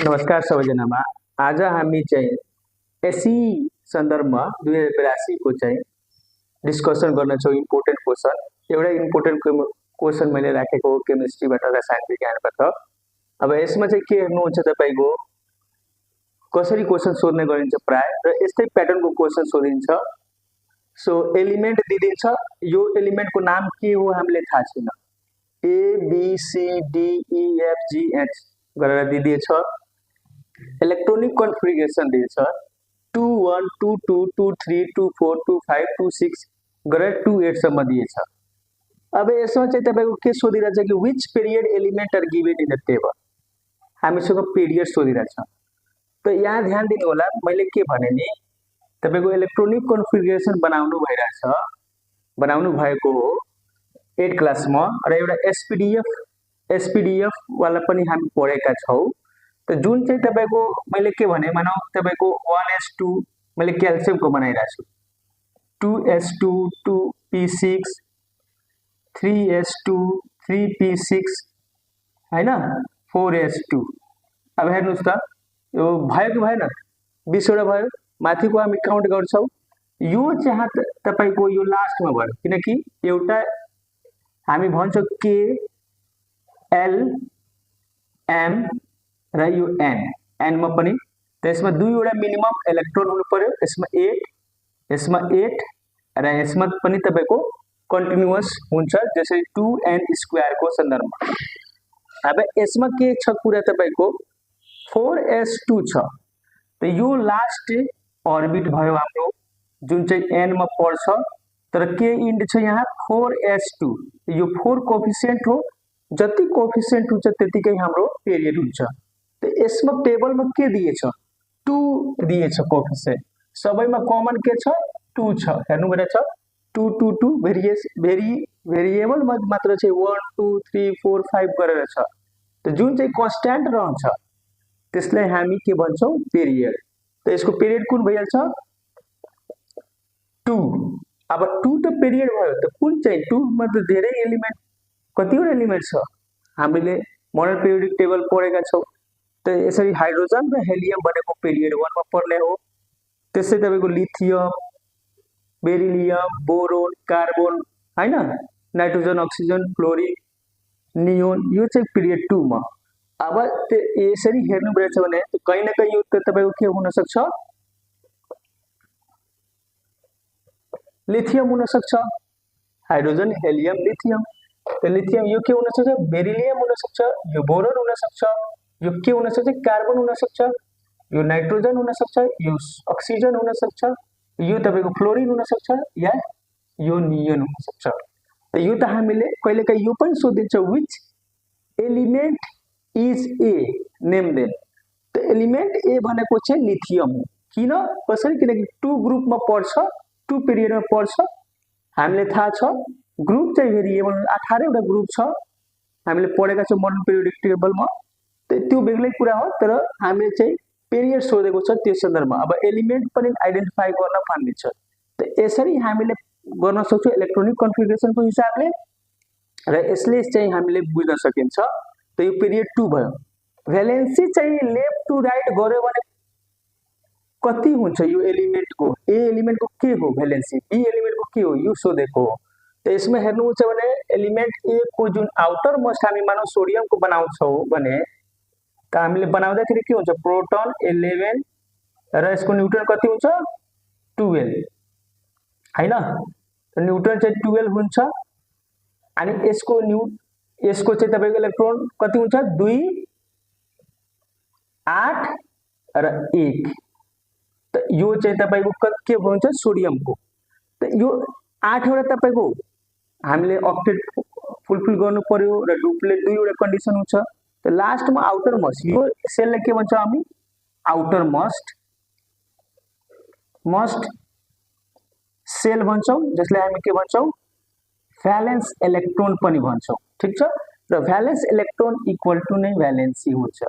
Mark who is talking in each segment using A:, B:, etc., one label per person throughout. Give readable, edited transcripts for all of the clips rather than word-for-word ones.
A: नमस्कार सबैजनामा। आज हामी चाहिँ एसई सन्दर्भमा 2082 को चाहिँ डिस्कसन गर्नेछौँ। इम्पोर्टेन्ट क्वेसन, एउटा इम्पोर्टेन्ट क्वेसन मैले राखेको हो केमिस्ट्रीबाट, रसायन विज्ञानबाट। अब यसमा चाहिँ के हेर्नुहुन्छ तपाईको कसरी क्वेसन सोध्ने गरिन्छ प्राय, र यस्तै प्याटर्नको क्वेसन सोधिन्छ। सो एलिमेन्ट दिइदिन्छ, यो एलिमेन्टको नाम के हो हामीले थाहा छैन, A B C D E F G H गरेर दिइदिएछ। इलेक्ट्रोनिक कन्फिगरेसन दिएछ 21 22 23 24 25 26 गरेर 28 सम्म दिएछ। अब यसमा चाहिँ तपाईको के सोधिरहेछ कि which period element are given in the table, हामीसँग पिरियड सोधिरहेछ। त यहाँ ध्यान दिनु होला, मैले के भने नि तपाईको इलेक्ट्रोनिक कन्फिगरेसन बनाउनु भएको हो 8 क्लासमा, र एउटा एसपीडीएफ वाला पनि हामी पढेका छौं। त जुन चाहिँ तपाईको मैले के भने मानौ तपाईको 1s2 मैले क्याल्सियमको बनाइराछु, 2s2 2p6 3s2 3p6 हैन, 4s2। अब हेर्नुस् त यो भयो कि भएन, 20 वटा भयो। माथिको हामी काउन्ट गर्छौं, यो चाहिँ तपाईको यो लास्टमा भयो, किनकि एउटा हामी भन्छौं के एल एम र यो एन मा पनि त्यसमा दुईवटा मिनिमम इलेक्ट्रोन हुनु पर्यो। यसमा 8 र यसमा पनि तपाईको कन्टिन्युअस हुन्छ, जसरी 2n² को सन्दर्भमा। अब यसमा के छ कुरा, तपाईको 4s2 छ, त यो लास्ट अर्बिट भयो हाम्रो, जुन चाहिँ n मा पर्छ, तर के इन्ड छ यहाँ 4s2। यो 4 कोएफिसिएन्ट हो, जति कोएफिसिएन्ट हुन्छ त्यतिकै हाम्रो पिरियड हुन्छ। त यसमा टेबलमा के दिएछ, 2 दिएछ कोएफिसिएन्ट, सबैमा कमन के छ 2 छ। हेर्नु भइरहेछ 2 2 2 भेरिएबल मात्र चाहिँ 1 2 3 4 5 गरेर छ। त जुन चाहिँ कन्स्ट्यान्ट रहन्छ त्यसलाई हामी के भन्छौं, पिरियड। त यसको पिरियड कुन भइहाल्छ 2। अब 2 त पिरियड भयो, त कुन चाहिँ 2 मा त धेरै एलिमेन्ट, कतिवटा एलिमेन्ट छ हामीले मोडल पिरियोडिक टेबल पढेका छौं। त यसरी हाइड्रोजन र हेलियम भनेको पिरियड 1 मा पर्ने हो। त्यसै तपाईको लिथियम, बेरिलियम, बोरोन, कार्बन हैन, नाइट्रोजन, अक्सिजन, फ्लोरिन, नियोन, यो चाहिँ पिरियड 2 मा। अब यसरी हेर्नु परेछ भने कहीं न कहीं यो तपाईको के हुन सक्छ, लिथियम हुन सक्छ, हाइड्रोजन हेलियम लिथियम। त लिथियम यो के हुन सक्छ, बेरिलियम हुन सक्छ, यो बोरोन हुन सक्छ, यो के हुन सक्छ, कार्बन हुन सक्छ, यो नाइट्रोजन हुन सक्छ, यो अक्सिजन हुन सक्छ, यो तपाईको फ्लोरिन हुन सक्छ, या यो नियोन हुन सक्छ। त यो त हामीले कहिलेकाहीँ यो पनि सोधिन्छ, which element is A, name them. त एलिमेन्ट ए भनेको चाहिँ लिथियम हो। किन, कसरी, किनकि 2 ग्रुपमा पर्छ, 2 पिरियडमा पर्छ। हामीले थाहा छ ग्रुप चाहिँ भेरिएबल 18 वटा ग्रुप छ, हामीले पढेका छौं मोडल पिरियोडिक टेबलमा। त्यो बेग्लै कुरा हो, तर हामीले चाहिँ पिरियड सोधेको छ त्यो सन्दर्भमा। अब एलिमेन्ट पनि आइडेन्टिफाई गर्न पाउने छ। त यसरी हामीले गर्न सक्छौं इलेक्ट्रोनिक कन्फिगरेसनको हिसाबले, र यसले चाहिँ हामीले बुझ्न सकिन्छ। त यो पिरियड 2 भयो। भ्यालेन्सी चाहिँ लेफ्ट टु राइट गर्यो भने कति हुन्छ यो एलिमेन्टको, ए एलिमेन्टको के हो भ्यालेन्सी, बी एलिमेन्टको के हो, यो सोधेको हो। त यसमा हेर्नुहुन्छ भने एलिमेन्ट ए को जुन आउटर मोस्ट हामी मानौ सोडियमको बनाउँछौं भने, त हामीले बनाउँदाखेरि के हुन्छ, प्रोटोन 11 र यसको न्यूट्रन कति हुन्छ 12 हैन। त न्यूट्रन चाहिँ 12 हुन्छ, अनि यसको चाहिँ तपाईको इलेक्ट्रोन कति हुन्छ 2 8 र 1। त यो चाहिँ तपाईको के हुन्छ सोडियमको। त यो 8 वटा तपाईको हामीले अक्टेट फुलफिल गर्नु पर्यो, र डुप्लेट 2 वटा कन्डिसन हुन्छ। त लास्टमा आउटर मोस्ट, यो सेललाई के भन्छ हामी आउटर मोस्ट सेल भन्छौं, जसलाई हामी के भन्छौं भ्यालेन्स इलेक्ट्रोन पनि भन्छौं। ठीक छ, र भ्यालेन्स इलेक्ट्रोन इक्वल टु नै भ्यालेन्सी हुन्छ।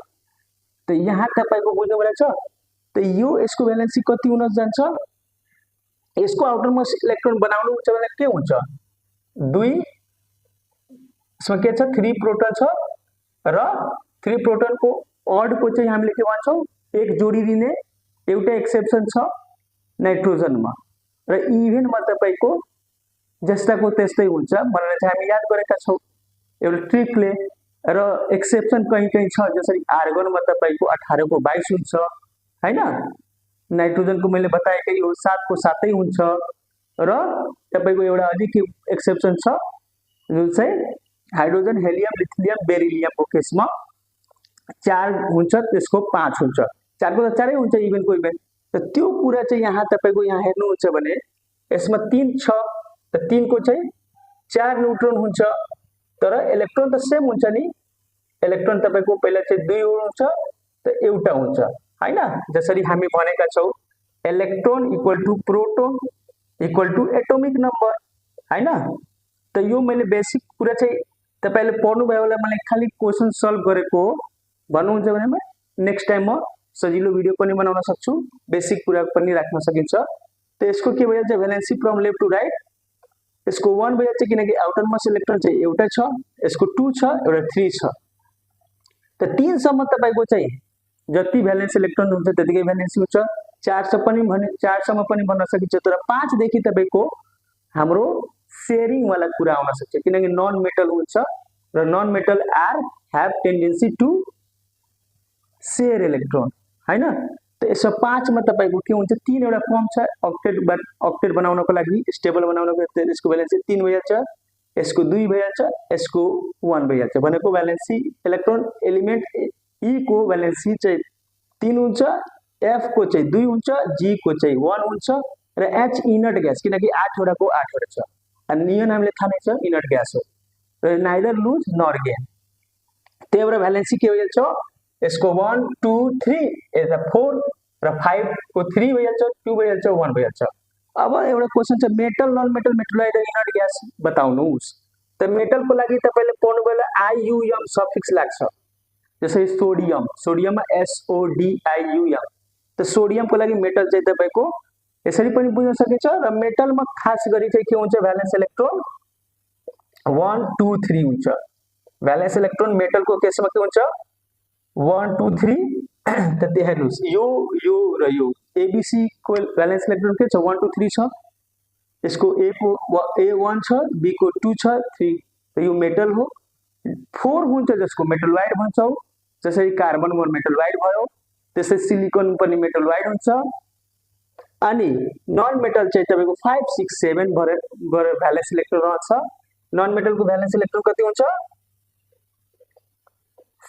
A: त यहाँ तपाईको बुझ्नु परेछ। त यो यसको भ्यालेन्सी कति हुन जान्छ, यसको आउटर मोस्ट इलेक्ट्रोन बनाउनु हुन्छ भने के हुन्छ 2, यसमा के छ 3 प्रोटोन छ, र 3 प्रोटोन को ऑड को चाहिँ हामीले के भन्छौं एक जोडी दिने एउटा एक्सेप्सन छ नाइट्रोजनमा र इभेनमा तपाईको जस्ताको त्यस्तै हुन्छ भनेर चाहिँ हामी याद गरेका छौं एउटा ट्रिकले र एक्सेप्सन कहीं छ जसरी आर्गनमा तपाईको 18 को 22 हुन्छ हैन नाइट्रोजन को मैले बताएकै यो 7 को 7 हुन्छ र तपाईको एउटा अझै के एक्सेप्सन छ जुन चाहिँ हाइड्रोजन हेलियम लिथियम बेरिलियम को केसमा 4 हुन्छ त्यसको 5 हुन्छ 4 को त 4 हुन्छ इभेन को इभेन त त्यो कुरा चाहिँ यहाँ तपाईको यहाँ हेर्नुहुन्छ भने यसमा 3 छ त 3 को चाहिँ 4 न्यूट्रोन हुन्छ तर इलेक्ट्रोन त सेम हुन्छ नि इलेक्ट्रोन तपाईको पहिला चाहिँ 2 हुन्छ त एउटा हुन्छ हैन जसरी हामी भनेका छौ electron equal to proton equal to atomic number हैन त यो मैले बेसिक कुरा चाहिँ तपाईले पढ्नु भयो होला मैले खाली क्वेशन सल्भ गरेको भन्नुहुन्छ भने नेक्स्ट टाइम म सजिलो भिडियो पनि बनाउन सक्छु बेसिक कुरा पनि राख्न सकिन्छ त यसको के भइन्छ valency from left to right यसको 1 भइन्छ किनकि आउटरमोस्ट इलेक्ट्रोन चाहिँ एउटा छ यसको 2 छ एउटा 3 छ त 3 सम्म तपाईको चाहिँ जति भ्यालेन्स इलेक्ट्रोन हुन्छ त्यतिकै भ्यालेन्सी हुन्छ 4 सम्म पनि भने 4 सम्म पनि भन्न सकिन्छ तर 5 देखि तपाईको हाम्रो शेयरिङ वाला कुरा आउन सक्छ किनकि नन मेटल हुन्छ र non metal are have tendency to share electron हैन त यसो 5 मा तपाईको के हुन्छ 3 एउटा फर्म छ ऑक्टेट बनाउनको लागि स्टेबल बनाउनको लागि यसको भ्यालेन्सी 3 भइहाल्छ यसको 2 भइहाल्छ यसको 1 भइहाल्छ भनेको भ्यालेन्सी इलेक्ट्रोन एलिमेन्ट ई को भ्यालेन्सी चाहिँ 3 हुन्छ एफ को चाहिँ 2 हुन्छ जी को चाहिँ 1 हुन्छ र एच इनर्ट ग्यास किनकि 8 वटा को 8 वटा छ अनि नियोन हामीले थाहा नै छ इनर्ट ग्यास हो र नाइदर लुज नर गेन त्यही भएर भ्यालेन्सी के भइहाल्छ यसको 1 2 3 एज 4 र 5 को 3 भइहाल्छ 2 भइहाल्छ 1 भइहाल्छ अब एउटा क्वेशन छ metal non metal metalloid inert gas बताउनुस् त मेटल को लागि तपाईले पढ्नु बेला आईयूएम सफिक्स लाग्छ जसै सोडियम सोडियममा SODIUM त सोडियम को लागि मेटल चाहिँ तपाईको यसरी पनि बुझ्न सकिन्छ र मेटलमा खास गरी चाहिँ के हुन्छ भ्यालेन्स इलेक्ट्रोन 1 2 3 हुन्छ भ्यालेन्स इलेक्ट्रोन मेटल को केसमा के हुन्छ 1 2 3 त हेर्नुस् यो र यो ABC को भ्यालेन्स इलेक्ट्रोन के छ 1 2 3 छ यसको A को A1 छ B को 2 छ 3 त यो मेटल हो 4 हुन्छ जसको मेटलोइड भन्छौ जसरी कार्बन वर मेटलोइड भयो त्यसै सिलिकन पनि मेटलोइड हुन्छ अनि नन मेटल चाहिँ तपाईको 5 6 7 भएर भ्यालेन्स इलेक्ट्रोन रहन्छ नन मेटल को भ्यालेन्स इलेक्ट्रोन कति हुन्छ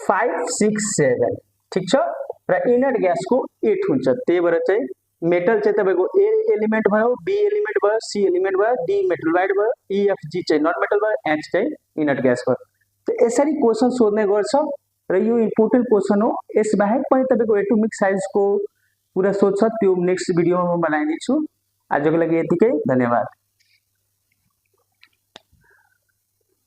A: 5 6 7 ठीक छ र इनर्ट ग्यास को 8 हुन्छ त्यही भएर चाहिँ मेटल चाहिँ तपाईको A एलिमेन्ट भयो B एलिमेन्ट भयो C एलिमेन्ट भयो D मेटलोइड भयो E F G चाहिँ नन मेटल भयो H चाहिँ इनर्ट ग्यास भयो त यसरी क्वेशन सोध्ने गर्छ र यो इम्पोर्टेन्ट क्वेशन हो यस बाहेक पनि तपाईको एटोमिक साइज को पूरा सोध्छ त्यो नेक्स्ट भिडियोमा म बनाइदिन्छु आजको लागि यतिकै धन्यवाद।